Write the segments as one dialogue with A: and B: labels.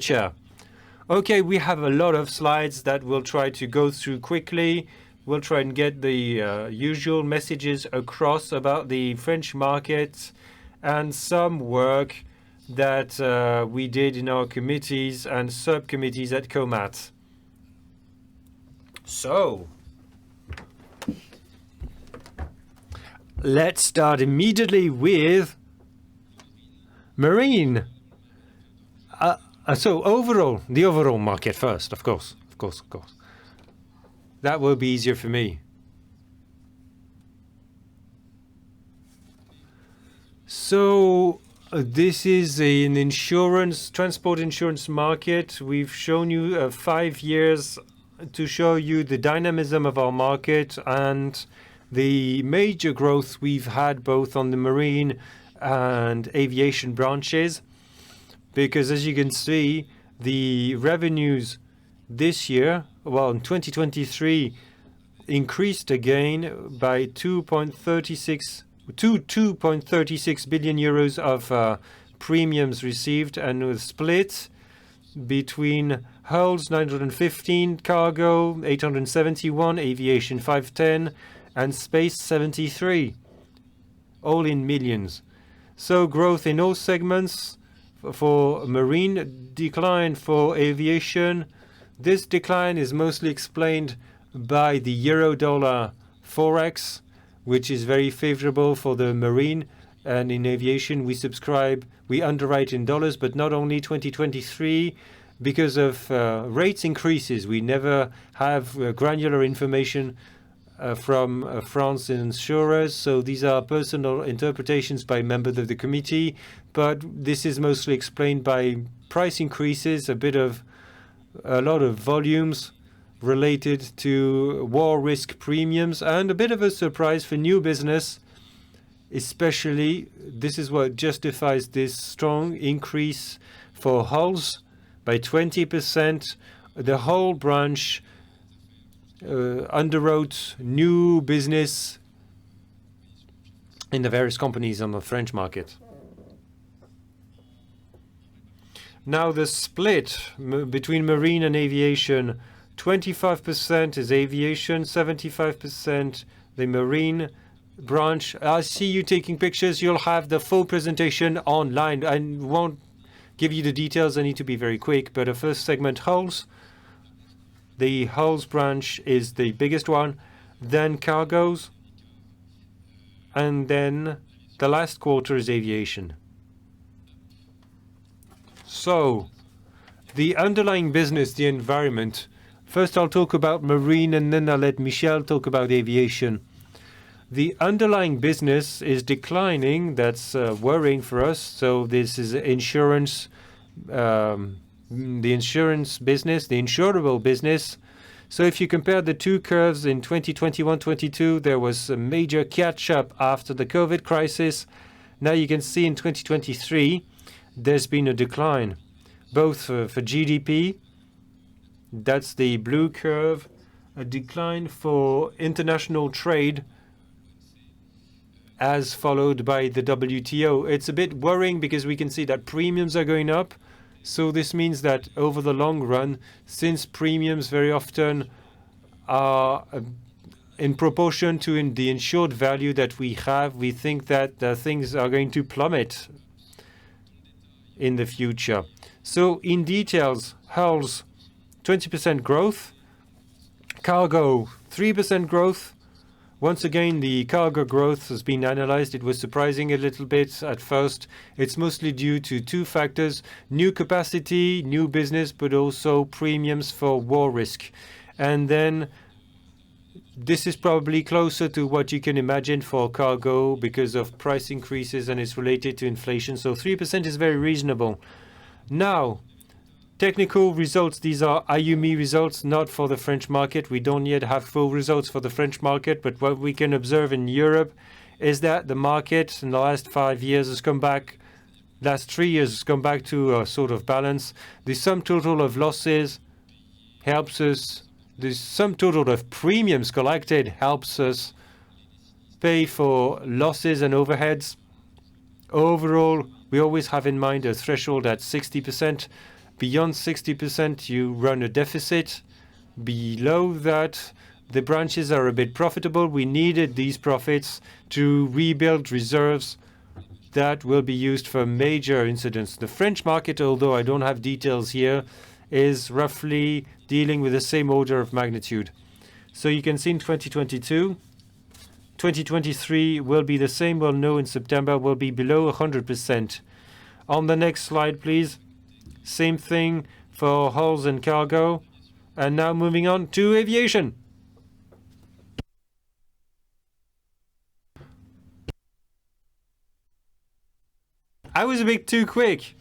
A: Chair. Okay, we have a lot of slides that we'll try to go through quickly. We'll try and get the usual messages across about the French market and some work that we did in our committees and subcommittees at Comat. So, let's start immediately with marine. So overall, the overall market first, of course. That will be easier for me. So this is an insurance, transport insurance market. We've shown you 5 years to show you the dynamism of our market and the major growth we've had both on the marine and aviation branches. Because as you can see, the revenues this year, well, in 2023, increased again by 2.36 billion euros of premiums received, and was split between hulls 915, cargo 871, aviation 510, and space 73, all in millions. So growth in all segments. For marine, decline for aviation. This decline is mostly explained by the euro-dollar forex, which is very favorable for the marine. And in aviation, we underwrite in dollars, but not only 2023, because of rates increases. We never have granular information from France insurers, so these are personal interpretations by members of the committee, but this is mostly explained by price increases, a lot of volumes related to war risk premiums, and a bit of a surprise for new business, especially this is what justifies this strong increase for hulls by 20%. The whole branch underwrote new business in the various companies on the French market. Now the split between marine and aviation, 25% is aviation, 75% the marine branch. I see you taking pictures. You'll have the full presentation online. I won't give you the details. I need to be very quick, but the first segment, hulls. The hulls branch is the biggest one, then cargoes, and then the last quarter is aviation. So, the underlying business, the environment. First, I'll talk about marine, and then I'll let Michel talk about aviation. The underlying business is declining. That's worrying for us. So this is insurance, the insurance business, the insurable business. So if you compare the two curves in 2021-22, there was a major catch-up after the COVID crisis. Now you can see in 2023, there's been a decline, both for GDP, that's the blue curve, a decline for international trade, as followed by the WTO. It's a bit worrying because we can see that premiums are going up. So this means that over the long run, since premiums very often are in proportion to the insured value that we have, we think that things are going to plummet in the future. So in details, hulls, 20% growth, cargo, 3% growth. Once again, the cargo growth has been analyzed. It was surprising a little bit at first. It's mostly due to two factors: new capacity, new business, but also premiums for war risk. And then this is probably closer to what you can imagine for cargo because of price increases, and it's related to inflation. So 3% is very reasonable. Now, technical results, these are IUMI results, not for the French market. We don't yet have full results for the French market, but what we can observe in Europe is that the market in the last 5 years has come back, last 3 years has come back to a sort of balance. The sum total of losses helps us, the sum total of premiums collected helps us pay for losses and overheads. Overall, we always have in mind a threshold at 60%. Beyond 60%, you run a deficit. Below that, the branches are a bit profitable. We needed these profits to rebuild reserves that will be used for major incidents. The French market, although I don't have details here, is roughly dealing with the same order of magnitude. So you can see in 2022, 2023 will be the same. We'll know in September, will be below 100%. On the next slide, please. Same thing for hulls and cargo. And now moving on to aviation. I was a bit too quick.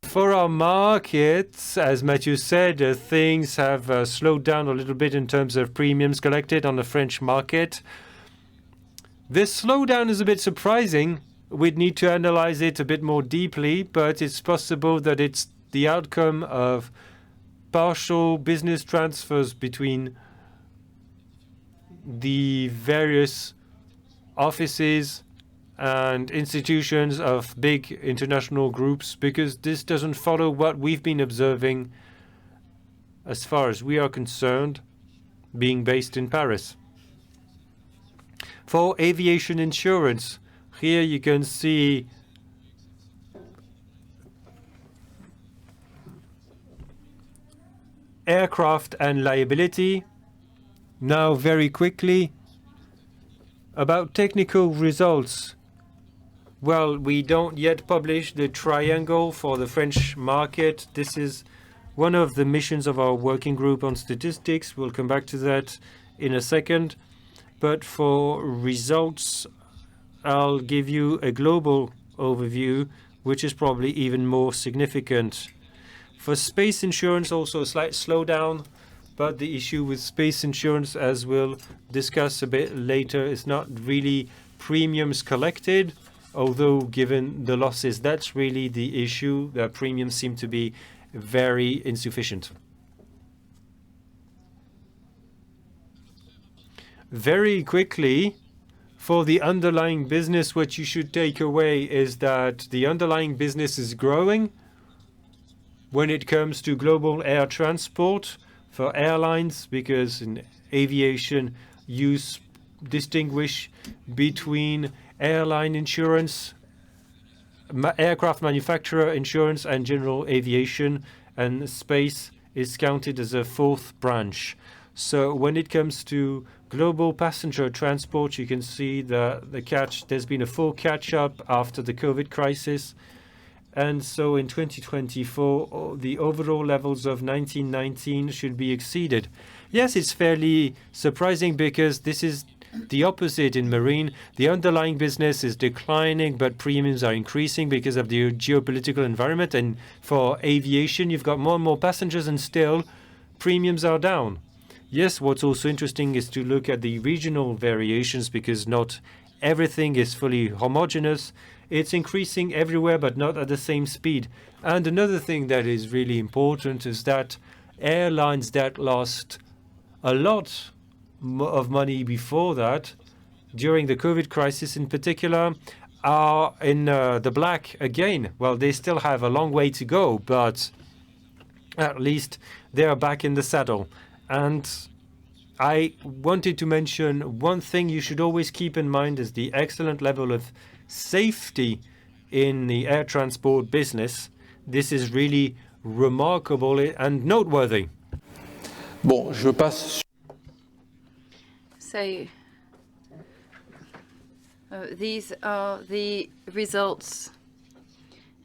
A: For our markets, as Mathieu said, things have slowed down a little bit in terms of premiums collected on the French market. This slowdown is a bit surprising. We'd need to analyze it a bit more deeply, but it's possible that it's the outcome of partial business transfers between the various offices and institutions of big international groups, because this doesn't follow what we've been observing as far as we are concerned, being based in Paris. For aviation insurance, here you can see aircraft and liability. Now, very quickly, about technical results. Well, we don't yet publish the triangle for the French market. This is one of the missions of our working group on statistics. We'll come back to that in a second. But for results, I'll give you a global overview, which is probably even more significant. For space insurance, also a slight slowdown. But the issue with space insurance, as we'll discuss a bit later, is not really premiums collected, although given the losses, that's really the issue. The premiums seem to be very insufficient. Very quickly, for the underlying business, what you should take away is that the underlying business is growing when it comes to global air transport for airlines, because in aviation you distinguish between airline insurance, aircraft manufacturer insurance, and general aviation, and space is counted as a fourth branch. So when it comes to global passenger transport, you can see there's been a full catch-up after the COVID crisis. And so in 2024, the overall levels of 1919 should be exceeded. Yes, it's fairly surprising because this is the opposite in marine. The underlying business is declining, but premiums are increasing because of the geopolitical environment. And for aviation, you've got more and more passengers, and still premiums are down. Yes, what's also interesting is to look at the regional variations, because not everything is fully homogeneous. It's increasing everywhere, but not at the same speed. And another thing that is really important is that airlines that lost a lot of money before that, during the COVID crisis in particular, are in the black again. Well, they still have a long way to go, but at least they are back in the saddle. And I wanted to mention one thing you should always keep in mind is the excellent level of safety in the air transport business. This is really remarkable and noteworthy.
B: Bon, je passe.
C: So these are the results,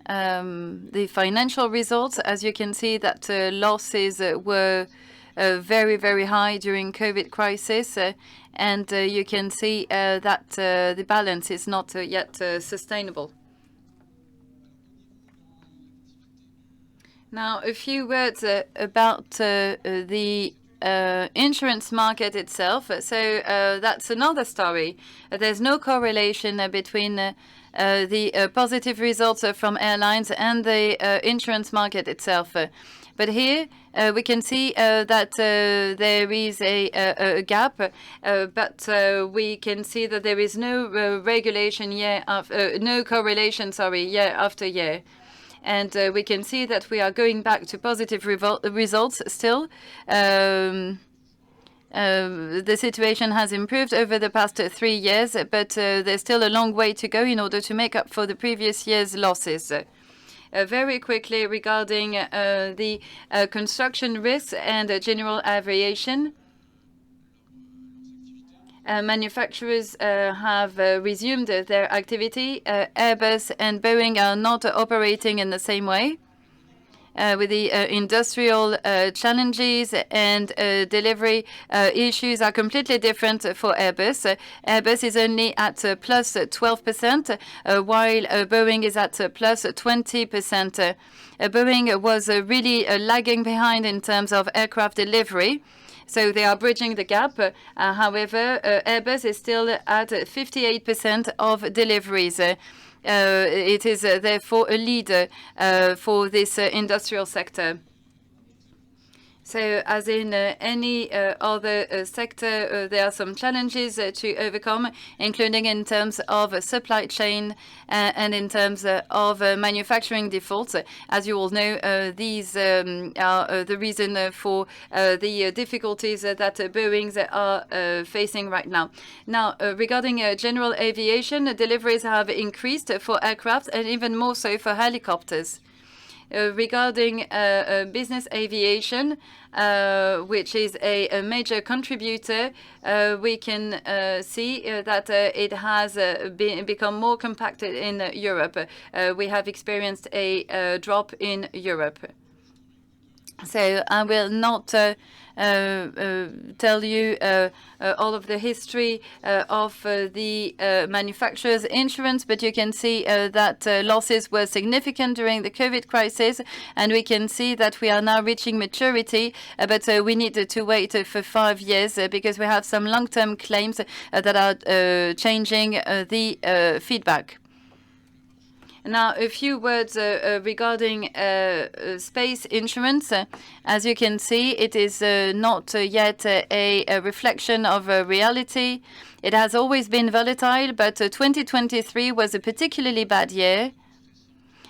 C: the financial results. As you can see, that losses were very, very high during COVID crisis, and you can see that the balance is not yet sustainable. Now, a few words about the insurance market itself. So that's another story. There's no correlation between the positive results from airlines and the insurance market itself. But here we can see that there is a gap, but we can see that there is no regulation year after, no correlation, sorry, year after year. And we can see that we are going back to positive results still. The situation has improved over the past 3 years, but there's still a long way to go in order to make up for the previous year's losses. Very quickly regarding the construction risks and general aviation. Manufacturers have resumed their activity. Airbus and Boeing are not operating in the same way. With the industrial challenges and delivery issues are completely different for Airbus. Airbus is only at plus 12%, while Boeing is at plus 20%. Boeing was really lagging behind in terms of aircraft delivery. So they are bridging the gap. However, Airbus is still at 58% of deliveries. It is therefore a leader for this industrial sector. So as in any other sector, there are some challenges to overcome, including in terms of supply chain and in terms of manufacturing defaults. As you all know, these are the reason for the difficulties that Boeing are facing right now. Now, regarding general aviation, deliveries have increased for aircraft and even more so for helicopters. Regarding business aviation, which is a major contributor, we can see that it has become more compacted in Europe. We have experienced a drop in Europe. So I will not tell you all of the history of the manufacturer's insurance, but you can see that losses were significant during the COVID crisis, and we can see that we are now reaching maturity, but we need to wait for 5 years because we have some long-term claims that are changing the feedback. Now, a few words regarding space insurance. As you can see, it is not yet a reflection of reality. It has always been volatile, but 2023 was a particularly bad year.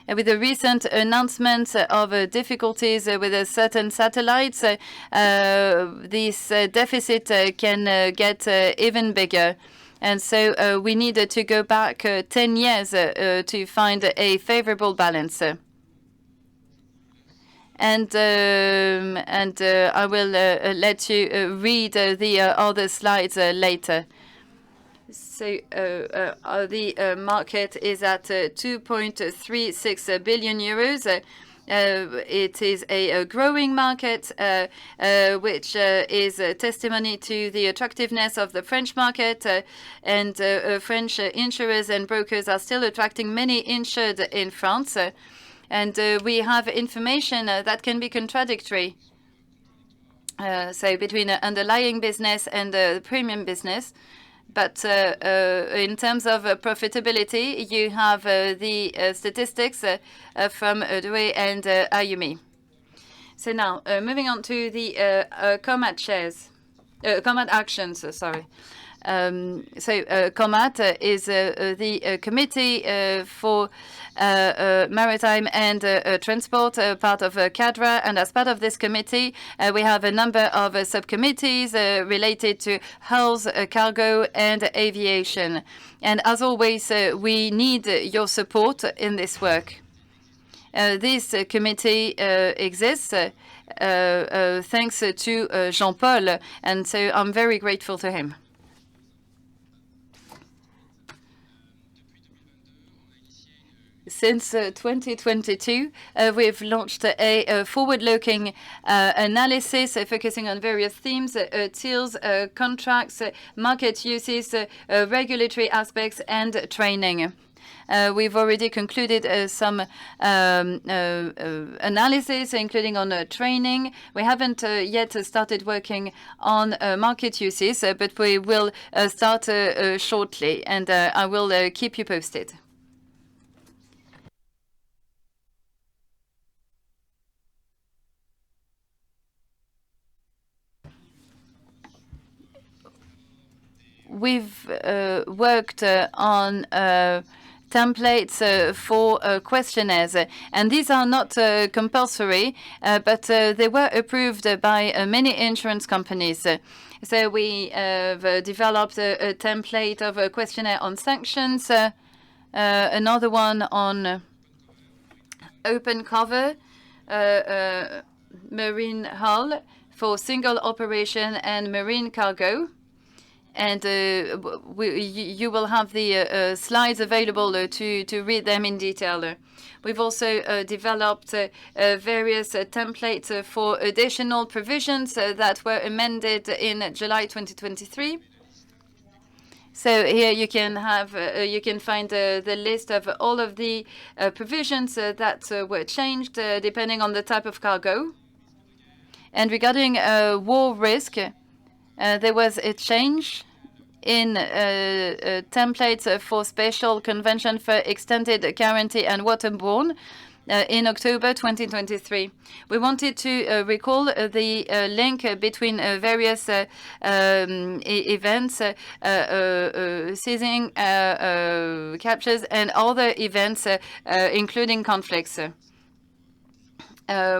C: With the recent announcements of difficulties with certain satellites, this deficit can get even bigger. And so we needed to go back 10 years to find a favorable balance. And I will let you read the other slides later. So the market is at 2.36 billion euros. It is a growing market, which is a testimony to the attractiveness of the French market, and French insurers and brokers are still attracting many insured in France. And we have information that can be contradictory. So between underlying business and premium business. But in terms of profitability, you have the statistics from Douai and Ayumi. So now, moving on to the Comat shares, Comat actions, sorry. Comat is the committee for maritime and transport, part of CADRA, and as part of this committee, we have a number of subcommittees related to hulls, cargo, and aviation. And as always, we need your support in this work. This committee exists thanks to Jean-Paul, and so I'm very grateful to him. Since 2022, we've launched a forward-looking analysis focusing on various themes, TILs, contracts, market uses, regulatory aspects, and training. We've already concluded some analysis, including on training. We haven't yet started working on market uses, but we will start shortly, and I will keep you posted. We've worked on templates for questionnaires. And these are not compulsory, but they were approved by many insurance companies. So we have developed a template of a questionnaire on sanctions, another one on open cover, marine hull for single operation and marine cargo. And you will have the slides available to read them in detail. We've also developed various templates for additional provisions that were amended in July 2023. So here you can have you can find the list of all of the provisions that were changed depending on the type of cargo. And regarding war risk, there was a change in templates for special convention for extended guarantee and waterborne in October 2023. We wanted to recall the link between various events, seizing, captures, and other events, including conflicts.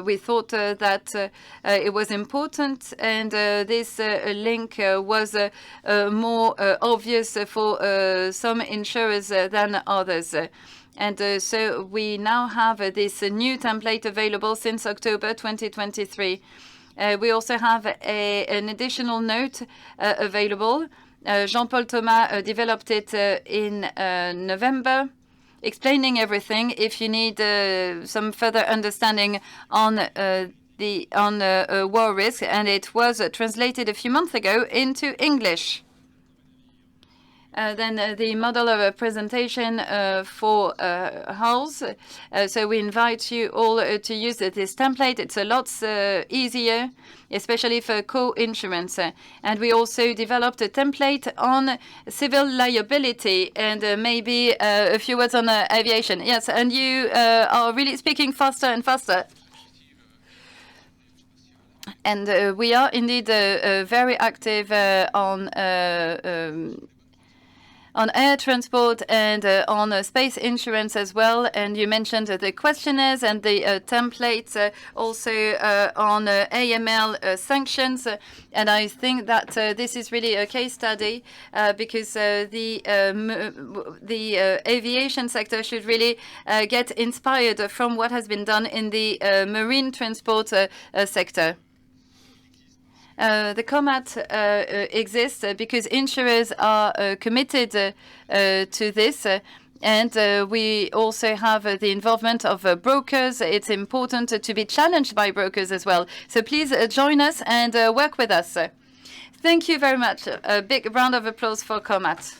C: We thought that it was important, and this link was more obvious for some insurers than others. And so we now have this new template available since October 2023. We also have an additional note available. Jean-Paul Thomas developed it in November, explaining everything if you need some further understanding on war risk, and it was translated a few months ago into English. Then the model of a presentation for hulls. So we invite you all to use this template. It's a lot easier, especially for co-insurance. And we also developed a template on civil liability, and maybe a few words on aviation. Yes, and you are really speaking faster and faster. And we are indeed very active on air transport and on space insurance as well. And you mentioned the questionnaires and the templates also on AML sanctions. And I think that this is really a case study because the aviation sector should really get inspired from what has been done in the marine transport sector. The Comat exists because insurers are committed to this, and we also have the involvement of brokers. It's important to be challenged by brokers as well. So please join us and work with us. Thank you very much. A big round of applause for Comat.